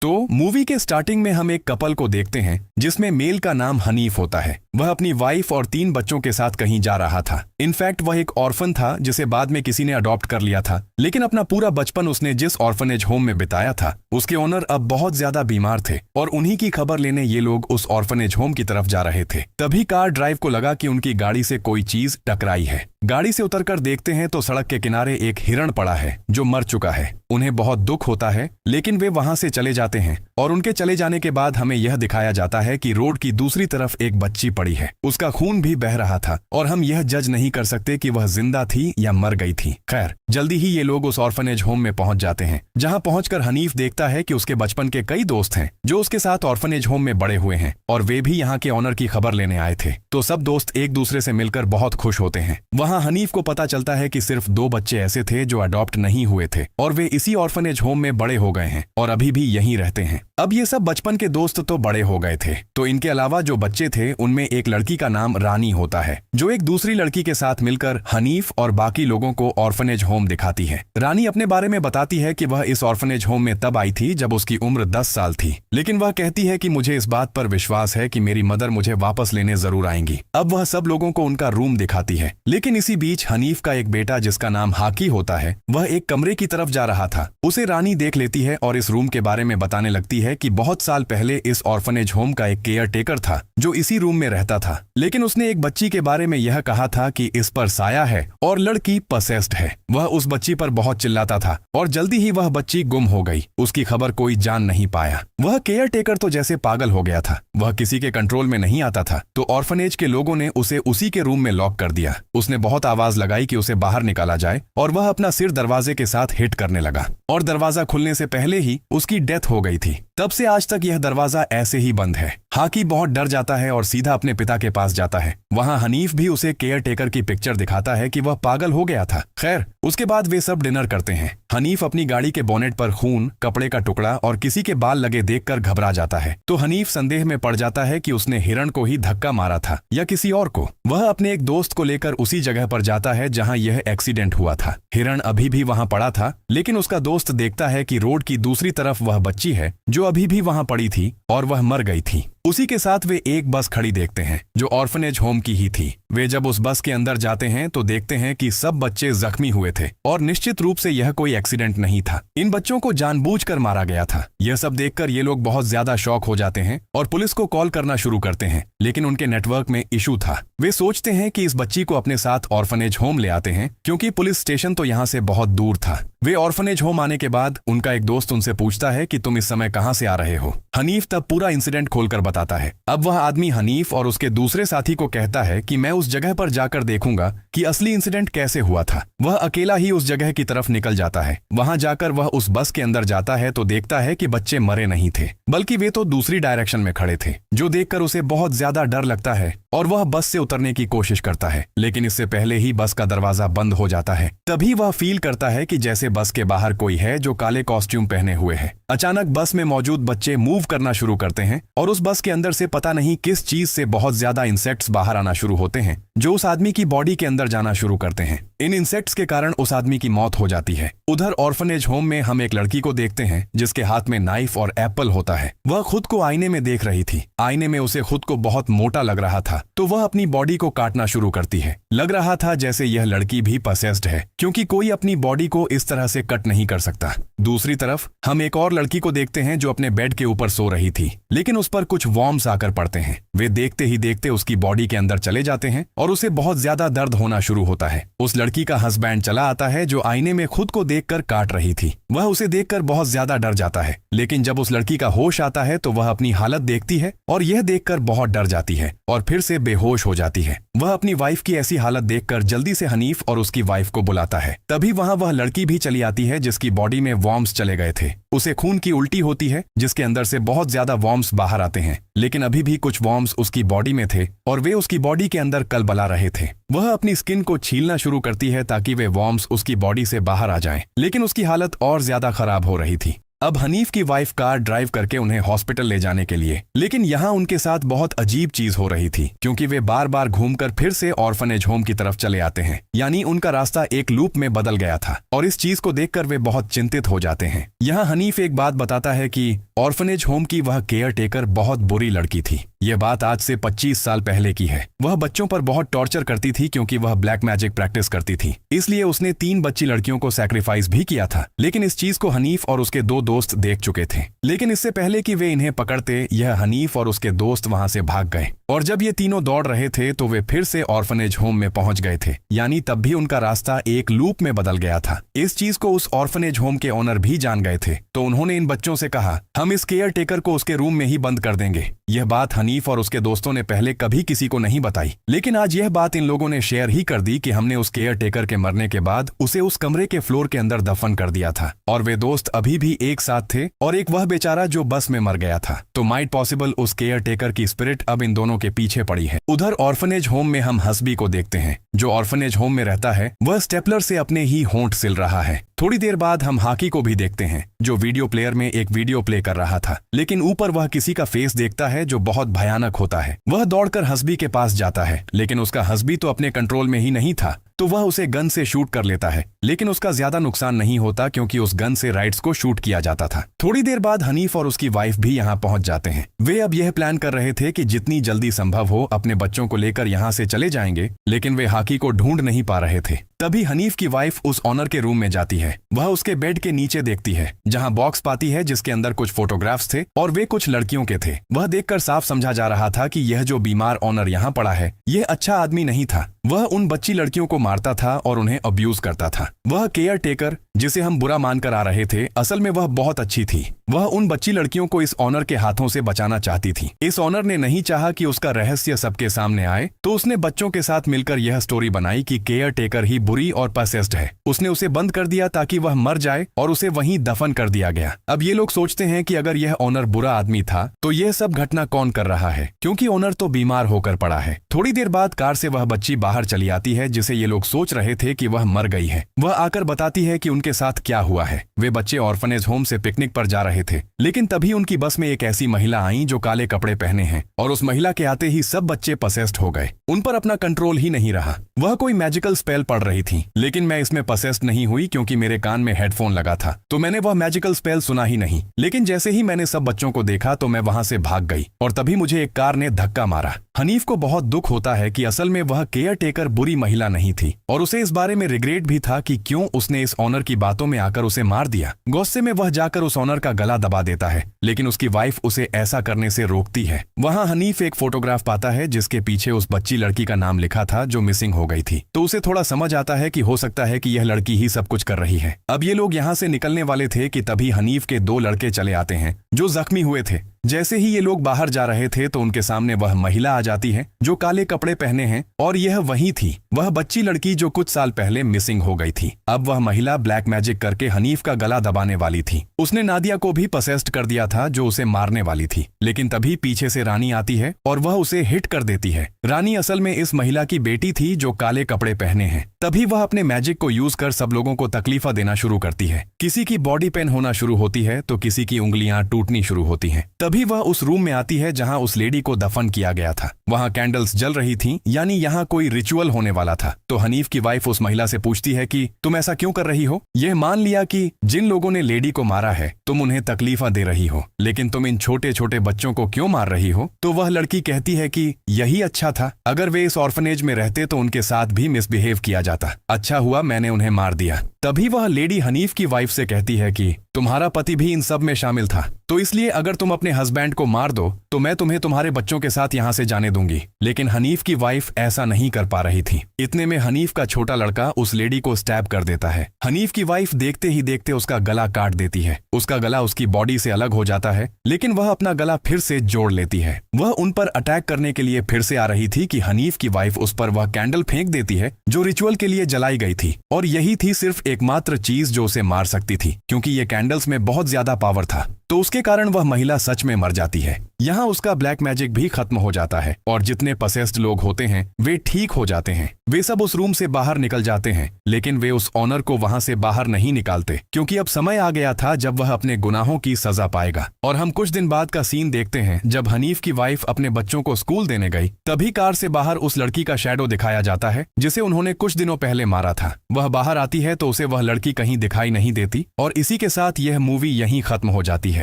तो मूवी के स्टार्टिंग में हम एक कपल को देखते हैं जिसमें मेल का नाम हनीफ होता है। वह अपनी वाइफ और 3 बच्चों के साथ कहीं जा रहा था। इनफैक्ट वह एक ऑर्फन था जिसे बाद में किसी ने अडॉप्ट कर लिया था, लेकिन अपना पूरा बचपन उसने जिस ऑर्फनेज होम में बिताया था उसके ओनर अब बहुत ज्यादा बीमार थे और उन्हीं की खबर लेने ये लोग उस ऑर्फनेज होम की तरफ जा रहे थे। तभी कार ड्राइव को लगा कि उनकी गाड़ी से कोई चीज टकराई है। गाड़ी से उतरकर देखते हैं तो सड़क के किनारे एक हिरण पड़ा है जो मर चुका है। उन्हें बहुत दुख होता है, लेकिन वे वहां से चले जाते हैं और उनके चले जाने के बाद हमें यह दिखाया जाता है कि रोड की दूसरी तरफ एक बच्ची पड़ी है। उसका खून भी बह रहा था और हम यह जज नहीं कर सकते कि वह जिंदा थी या मर गई थी। खैर, जल्दी ही ये लोग उस ऑर्फनेज होम में पहुंच जाते हैं, जहां पहुंचकर हनीफ देखता है कि उसके बचपन के कई दोस्त हैं जो उसके साथ ऑर्फनेज होम में बड़े हुए हैं और वे भी यहाँ के ऑनर की खबर लेने आए थे। तो सब दोस्त एक दूसरे से मिलकर बहुत खुश होते हैं। वहाँ हनीफ को पता चलता है कि सिर्फ 2 बच्चे ऐसे थे जो अडॉप्ट नहीं हुए थे और वे इसी ऑर्फनेज होम में बड़े हो गए हैं और अभी भी यहीं रहते हैं। अब ये सब बचपन के दोस्त तो बड़े हो गए थे, तो इनके अलावा जो बच्चे थे उनमें एक लड़की का नाम रानी होता है जो एक दूसरी लड़की के साथ मिलकर हनीफ और बाकी लोगों को ऑर्फनेज होम दिखाती है। रानी अपने बारे में बताती है कि वह इस ऑर्फनेज होम में तब आई थी जब उसकी उम्र 10 साल थी, लेकिन वह कहती है कि मुझे इस बात पर विश्वास है कि मेरी मदर मुझे वापस लेने जरूर आएंगी। अब वह सब लोगों को उनका रूम दिखाती है, लेकिन इसी बीच हनीफ का एक बेटा जिसका नाम हाकी होता है वह एक कमरे की तरफ जा रहा था। उसे रानी देख लेती है और इस रूम के बारे में बताने लगती है कि बहुत साल पहले इस ऑर्फनेज होम का एक केयर टेकर था जो इसी रूम में रहता था, लेकिन उसने एक बच्ची के बारे में यह कहा था कि इस पर साया है और लड़की पसेस्ड है। वह उस बच्ची पर बहुत चिल्लाता था और जल्दी ही वह बच्ची गुम हो गई। उसकी खबर कोई जान नहीं पाया। वह केयर टेकर तो जैसे पागल हो गया था, वह किसी के कंट्रोल में नहीं आता था, तो ऑर्फनेज के लोगों ने उसे उसी के रूम में लॉक कर दिया। उसने बहुत आवाज लगाई कि उसे बाहर निकाला जाए और वह अपना सिर दरवाजे के साथ हिट करने लगा और दरवाजा खुलने से पहले ही उसकी डेथ हो गई थी। तब से आज तक यह दरवाजा ऐसे ही बंद है। हाकी बहुत डर जाता है और सीधा अपने पिता के पास जाता है। वहां हनीफ भी उसे केयर टेकर की पिक्चर दिखाता है कि वह पागल हो गया था। खैर, उसके बाद वे सब डिनर करते हैं। हनीफ अपनी गाड़ी के बोनेट पर खून, कपड़े का टुकड़ा और किसी के बाल लगे देखकर घबरा जाता है, तो हनीफ संदेह में पड़ जाता है कि उसने हिरण को ही धक्का मारा था या किसी और को। वह अपने एक दोस्त को लेकर उसी जगह पर जाता है जहां यह एक्सीडेंट हुआ था। हिरण अभी भी वहां पड़ा था, लेकिन उसका दोस्त देखता है कि रोड की दूसरी तरफ वह बच्ची है जो अभी भी वहां पड़ी थी और वह मर गई थी। उसी के साथ वे एक बस खड़ी देखते हैं जो ऑर्फनेज होम की ही थी। वे जब उस बस के अंदर जाते हैं तो देखते हैं कि सब बच्चे जख्मी हुए थे और निश्चित रूप से यह कोई एक्सीडेंट नहीं था। इन बच्चों को जानबूझकर मारा गया था। यह सब देखकर ये लोग बहुत ज्यादा शॉक हो जाते हैं और पुलिस को कॉल करना शुरू करते हैं, लेकिन उनके नेटवर्क में इशू था। वे सोचते हैं कि इस बच्ची को अपने साथ ऑर्फनेज होम ले आते हैं, क्योंकि पुलिस स्टेशन तो यहाँ से बहुत दूर था। वे ऑर्फनेज होम आने के बाद उनका एक दोस्त उनसे पूछता है कि तुम इस समय कहाँ से आ रहे हो। हनीफ तब पूरा इंसिडेंट खोलकर बताता है। अब वह आदमी हनीफ और उसके दूसरे साथी को कहता है कि मैं उस जगह पर जाकर देखूंगा कि असली इंसिडेंट कैसे हुआ था। वह अकेला ही उस जगह की तरफ निकल जाता है। वहां जाकर वह उस बस के अंदर जाता है तो देखता है कि बच्चे मरे नहीं थे, बल्कि वे तो दूसरी डायरेक्शन में खड़े थे, जो देखकर उसे बहुत ज्यादा डर लगता है और वह बस से उतरने की कोशिश करता है, लेकिन इससे पहले ही बस का दरवाजा बंद हो जाता है। तभी वह फील करता है कि जैसे बस के बाहर कोई है जो काले कॉस्ट्यूम पहने हुए है। अचानक बस में मौजूद बच्चे मूव करना शुरू करते हैं और उस बस के अंदर से पता नहीं किस चीज से बहुत ज्यादा इंसेक्ट्स बाहर आना शुरू होते हैं जो उस आदमी की बॉडी के अंदर जाना शुरू करते हैं। इन इंसेक्ट्स के कारण उस आदमी की मौत हो जाती है। उधर ऑर्फनेज होम में हम एक लड़की को देखते हैं जिसके हाथ में नाइफ और एप्पल होता है। वह खुद को आईने में देख रही थी। आईने में उसे खुद को बहुत मोटा लग रहा था, तो वह अपनी बॉडी को काटना शुरू करती है। लग रहा था जैसे यह लड़की भी पसेस्ड है, क्योंकि कोई अपनी बॉडी को इस तरह से कट नहीं कर सकता। दूसरी तरफ हम एक और लड़की को देखते हैं जो अपने बेड के ऊपर सो रही थी, लेकिन उस पर कुछ वॉर्म्स आकर पड़ते हैं। वे देखते ही देखते उसकी बॉडी के अंदर चले जाते हैं और उसे बहुत ज्यादा दर्द होना शुरू होता है। उस लड़की का हस्बैंड चला आता है जो आईने में खुद को देखकर काट रही थी। वह उसे देखकर बहुत ज्यादा डर जाता है, लेकिन जब उस लड़की का होश आता है तो वह अपनी हालत देखती है और यह देखकर बहुत डर जाती है और फिर से बेहोश हो जाती है। वह अपनी वाइफ की ऐसी हालत देखकर जल्दी से हनीफ और उसकी वाइफ को बुलाता है। तभी वहां वह लड़की भी चली आती है जिसकी बॉडी में वॉर्म्स चले गए थे। उसे खून की उल्टी होती है जिसके अंदर से बहुत ज्यादा वॉर्म्स बाहर आते हैं, लेकिन अभी भी कुछ वॉर्म्स उसकी बॉडी में थे और वे उसकी बॉडी के अंदर कलबला रहे थे। वह अपनी स्किन को छीलना शुरू करती है ताकि वे वॉर्म्स उसकी बॉडी से बाहर आ जाएं, लेकिन उसकी हालत और ज्यादा खराब हो रही थी। अब हनीफ की वाइफ कार ड्राइव करके उन्हें हॉस्पिटल ले जाने के लिए, लेकिन यहाँ उनके साथ बहुत अजीब चीज हो रही थी क्योंकि वे बार बार घूमकर फिर से ऑर्फनेज होम की तरफ चले आते हैं, यानी उनका रास्ता एक लूप में बदल गया था और इस चीज को देखकर वे बहुत चिंतित हो जाते हैं। यहाँ हनीफ एक बात बताता है कि ऑर्फनेज होम की वह केयर टेकर बहुत बुरी लड़की थी। यह बात आज से 25 साल पहले की है। वह बच्चों पर बहुत टॉर्चर करती थी क्योंकि वह ब्लैक मैजिक प्रैक्टिस करती थी, इसलिए उसने 3 बच्ची लड़कियों को सैक्रिफाइस भी किया था। लेकिन इस चीज को हनीफ और उसके 2 दोस्त देख चुके थे, लेकिन इससे पहले कि वे इन्हें पकड़ते, यह हनीफ और उसके दोस्त वहां से भाग गए और जब ये तीनों दौड़ रहे थे तो वे फिर से ऑर्फनेज होम में पहुंच गए थे, यानी तब भी उनका रास्ता एक लूप में बदल गया था। इस चीज को उस ऑर्फनेज होम के ओनर भी जान गए थे, तो उन्होंने इन बच्चों से कहा, हम इस केयर टेकर को उसके रूम में ही बंद कर देंगे। यह बात हनीफ और उसके दोस्तों ने पहले कभी किसी को नहीं बताई, लेकिन आज यह बात इन लोगों ने शेयर ही कर दी कि हमने उस केयर टेकर के मरने के बाद उसे उस कमरे के फ्लोर के अंदर दफन कर दिया था और वे दोस्त अभी भी एक साथ थे और एक वह बेचारा जो बस में मर गया था। तो माइट पॉसिबल उस केयर टेकर की स्पिरिट अब इन दोनों के पीछे पड़ी है। उधर ऑर्फनेज होम में हम हसबी को देखते हैं। जो ऑर्फनेज होम में रहता है वह स्टेपलर से अपने ही होंठ सिल रहा है। थोड़ी देर बाद हम हाकी को भी देखते हैं जो वीडियो प्लेयर में एक वीडियो प्ले कर रहा था, लेकिन ऊपर वह किसी का फेस देखता है जो बहुत भयानक होता है। वह दौड़कर हसबी के पास जाता है, लेकिन उसका हसबी तो अपने कंट्रोल में ही नहीं था, तो वह उसे गन से शूट कर लेता है, लेकिन उसका ज्यादा नुकसान नहीं होता क्योंकि उस गन से राइट्स को शूट किया जाता था। थोड़ी देर बाद हनीफ और उसकी वाइफ भी यहाँ पहुंच जाते हैं। वे अब यह प्लान कर रहे थे कि जितनी जल्दी संभव हो अपने बच्चों को लेकर यहाँ से चले जाएंगे, लेकिन वे हाकी को ढूंढ नहीं पा रहे थे। तभी हनीफ की वाइफ उस ऑनर के रूम में जाती है। वह उसके बेड के नीचे देखती है जहां बॉक्स पाती है जिसके अंदर कुछ फोटोग्राफ्स थे और वे कुछ लड़कियों के थे। वह देखकर साफ समझा जा रहा था कि यह जो बीमार ऑनर यहाँ पड़ा है यह अच्छा आदमी नहीं था। वह उन बच्ची लड़कियों को मारता था और उन्हें अब्यूज करता था। वह केयर टेकर जिसे हम बुरा मानकर आ रहे थे, असल में वह बहुत अच्छी थी। वह उन बच्ची लड़कियों को इस ऑनर के हाथों से बचाना चाहती थी। इस ऑनर ने नहीं चाहा कि उसका रहस्य सबके सामने आए, तो उसने बच्चों के साथ मिलकर यह स्टोरी बनाई कि केयर टेकर ही बुरी और पसेस्ड है। उसने उसे बंद कर दिया ताकि वह मर जाए और उसे वहीं दफन कर दिया गया। अब ये लोग सोचते हैं कि अगर यह ऑनर बुरा आदमी था तो यह सब घटना कौन कर रहा है, क्योंकि ऑनर तो बीमार होकर पड़ा है। थोड़ी देर बाद कार से वह बच्ची बाहर चली आती है जिसे ये लोग सोच रहे थे कि वह मर गई है। वह आकर बताती है कि उनके साथ क्या हुआ है। वे बच्चे ऑर्फनेज होम से पिकनिक पर जा रहे थे, लेकिन तभी उनकी बस में एक ऐसी महिला आई जो काले कपड़े पहने हैं और उस महिला के आते ही सब बच्चे पसेस्ड हो गए। उन पर अपना कंट्रोल ही नहीं रहा। वह कोई मैजिकल स्पेल पढ़ रही थी, लेकिन मैं इसमें पसेस्ड नहीं हुई क्योंकि मेरे कान में हेडफोन लगा था, तो मैंने वह मैजिकल स्पेल सुना ही नहीं। लेकिन जैसे ही मैंने सब बच्चों को देखा तो मैं वहां से भाग गई और तभी मुझे एक कार ने धक्का मारा। हनीफ को बहुत दुख होता है कि असल में वह केयर टेकर बुरी महिला नहीं थी और उसे इस बारे में रिग्रेट भी था कि क्यों उसने इस ऑनर की बातों में आकर उसे मार दिया। गुस्से में वह जाकर उस ऑनर का गला दबा देता है, लेकिन उसकी वाइफ उसे ऐसा करने से रोकती है। वहां हनीफ एक फोटोग्राफ पाता है जिसके पीछे उस बच्ची लड़की का नाम लिखा था जो मिसिंग हो गई थी, तो उसे थोड़ा समझ आता है कि हो सकता है कि यह लड़की ही सब कुछ कर रही है। अब ये लोग यहाँ से निकलने वाले थे कि तभी हनीफ के 2 लड़के चले आते हैं जो जख्मी हुए थे। जैसे ही ये लोग बाहर जा रहे थे तो उनके सामने वह महिला आ जाती है जो काले कपड़े पहने हैं और यह वही थी, वह बच्ची लड़की जो कुछ साल पहले मिसिंग हो गई थी। अब वह महिला ब्लैक मैजिक करके हनीफ का गला दबाने वाली थी। उसने नादिया को भी पसेस्ड कर दिया था जो उसे मारने वाली थी, लेकिन तभी पीछे से रानी आती है और वह उसे हिट कर देती है। रानी असल में इस महिला की बेटी थी जो काले कपड़े पहने हैं। तभी वह अपने मैजिक को यूज कर सब लोगों को तकलीफा देना शुरू करती है। किसी की बॉडी पेन होना शुरू होती है तो किसी की उंगलियां टूटनी शुरू होती हैं। तभी वह उस रूम में आती है जहां उस लेडी को दफन किया गया था। वहां कैंडल्स जल रही थीं, यानी यहाँ कोई रिचुअल होने वाला था। तो हनीफ की वाइफ उस महिला से पूछती है कि तुम ऐसा क्यों कर रही हो? यह मान लिया कि जिन लोगों ने लेडी को मारा है तुम उन्हें तकलीफा दे रही हो, लेकिन तुम इन छोटे छोटे बच्चों को क्यों मार रही हो? तो वह लड़की कहती है कि यही अच्छा था, अगर वे इस ऑर्फनेज में रहते तो उनके साथ भी मिसबिहेव किया जाता। अच्छा हुआ मैंने उन्हें मार दिया। तभी वह लेडी हनीफ की वाइफ से कहती है कि तुम्हारा पति भी इन सब में शामिल था, तो इसलिए अगर तुम अपने हस्बैंड को मार दो तो मैं तुम्हें तुम्हारे बच्चों के साथ यहाँ से जाने दूंगी। लेकिन हनीफ की वाइफ ऐसा नहीं कर पा रही थी। इतने में हनीफ का छोटा लड़का उस लेडी को स्टैब कर देता है। हनीफ की वाइफ देखते ही देखते उसका गला काट देती है। उसका गला उसकी बॉडी से अलग हो जाता है, लेकिन वह अपना गला फिर से जोड़ लेती है। वह उन पर अटैक करने के लिए फिर से आ रही थी कि हनीफ की वाइफ उस पर वह कैंडल फेंक देती है जो रिचुअल के लिए जलाई गई थी, और यही थी सिर्फ एकमात्र चीज जो उसे मार सकती थी, क्योंकि ये कैंडल्स में बहुत ज्यादा पावर था। तो उसके कारण वह महिला सच में मर जाती है। यहाँ उसका ब्लैक मैजिक भी खत्म हो जाता है और जितने पसेस्ड लोग होते हैं वे ठीक हो जाते हैं। वे सब उस रूम से बाहर निकल जाते हैं, लेकिन वे उस ऑनर को वहां से बाहर नहीं निकालते क्योंकि अब समय आ गया था जब वह अपने गुनाहों की सजा पाएगा। और हम कुछ दिन बाद का सीन देखते हैं जब हनीफ की वाइफ अपने बच्चों को स्कूल देने गई, तभी कार से बाहर उस लड़की का शैडो दिखाया जाता है जिसे उन्होंने कुछ दिनों पहले मारा था। वह बाहर आती है तो उसे वह लड़की कहीं दिखाई नहीं देती और इसी के साथ यह मूवी यहीं खत्म हो जाती है।